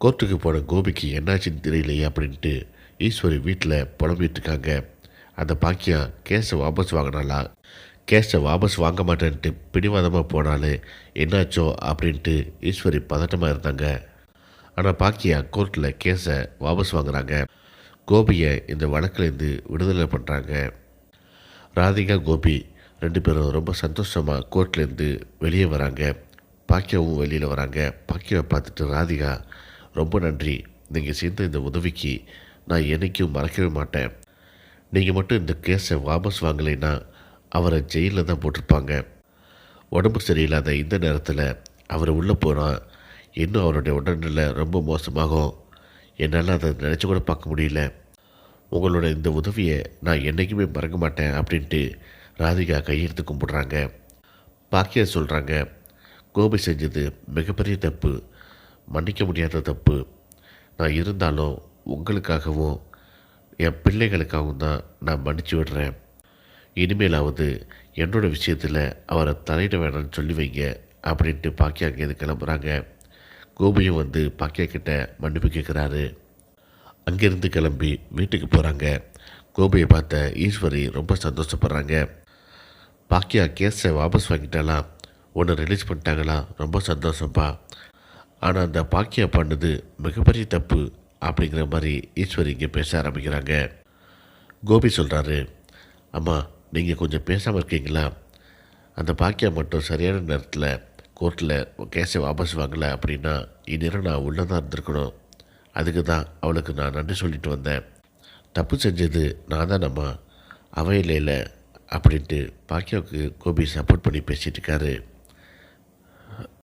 கோர்ட்டுக்கு போன கோபிக்கு என்னாச்சுன்னு தெரியலையே அப்படின்ட்டு ஈஸ்வரி வீட்டில் புலம்பிட்டு இருக்காங்க. அந்த பாக்கியம் கேஸை வாபஸ் வாங்கினாலா, கேஸை வாபஸ் வாங்க மாட்டேன்ட்டு பிடிவாதமாக போனாலே என்னாச்சோ அப்படின்ட்டு ஈஸ்வரி பதட்டமாக இருந்தாங்க. ஆனால் பாக்கியா கோர்ட்டில் கேஸை வாபஸ் வாங்குறாங்க. கோபியை இந்த வழக்கிலேருந்து விடுதலை பண்ணுறாங்க. ராதிகா கோபி 2 பேரும் ரொம்ப சந்தோஷமாக கோர்ட்லேருந்து வெளியே வராங்க. பாக்கியாவும் வெளியில் வராங்க. பாக்கியாவை பார்த்துட்டு ராதிகா, ரொம்ப நன்றி, நீங்கள் செய்த இந்த உதவிக்கு நான் என்றைக்கும் மறக்கவே மாட்டேன். நீங்கள் மட்டும் இந்த கேஸை வாபஸ் வாங்கலைன்னா அவரை ஜெயிலில் தான் போட்டிருப்பாங்க. உடம்பு சரியில்லாத இந்த நேரத்தில் அவர் உள்ளே போனால் இன்னும் அவருடைய உடல்நிலை ரொம்ப மோசமாகும். என்னால் அதை நினச்சி கூட பார்க்க முடியல. உங்களோட இந்த உதவியை நான் என்றைக்குமே மறக்க மாட்டேன் அப்படின்ட்டு ராதிகா கையெடுத்து கும்பிடுறாங்க. பாக்கியா சொல்கிறாங்க, கோபி செஞ்சது மிகப்பெரிய தப்பு, மன்னிக்க முடியாத தப்பு. நான் இருந்தாலும் உங்களுக்காகவும் என் பிள்ளைகளுக்காகவும் தான் நான் மன்னிச்சு விடுறேன். இனிமேலாவது என்னோடய விஷயத்தில் அவரை தலையிட வேணாம்னு சொல்லி வைங்க அப்படின்ட்டு பாக்கியா அங்கேருந்து கிளம்புறாங்க. கோபியும் வந்து பாக்கியா கிட்ட மன்னிப்பு கேட்குறாரு. அங்கேருந்து கிளம்பி வீட்டுக்கு போகிறாங்க. கோபியை பார்த்த ஈஸ்வரி ரொம்ப சந்தோஷப்படுறாங்க. பாக்கியா கேஸை வாபஸ் வாங்கிட்டாலாம், ஒன்று ரிலீஸ் பண்ணிட்டாங்களா, ரொம்ப சந்தோஷப்பா. ஆனால் அந்த பாக்கியா பண்ணது மிகப்பெரிய தப்பு அப்படிங்கிற மாதிரி ஈஸ்வரி இங்கே பேச ஆரம்பிக்கிறாங்க. கோபி சொல்கிறாரு, அம்மா நீங்கள் கொஞ்சம் பேசாமல் இருக்கீங்களா? அந்த பாக்கியா மட்டும் சரியான நேரத்தில் கோர்ட்டில் கேஸை வாபஸ் வாங்கலை அப்படின்னா இந்நேரம் நான் உள்ளே தான் இருந்திருக்கணும். அதுக்கு தான் அவளுக்கு நான் நன்றி சொல்லிட்டு வந்தேன். தப்பு செஞ்சது நான் தான் அம்மா, அவையில அப்படின்ட்டு பாக்கியாவுக்கு கோபி சப்போர்ட் பண்ணி பேசிகிட்டு இருக்காரு.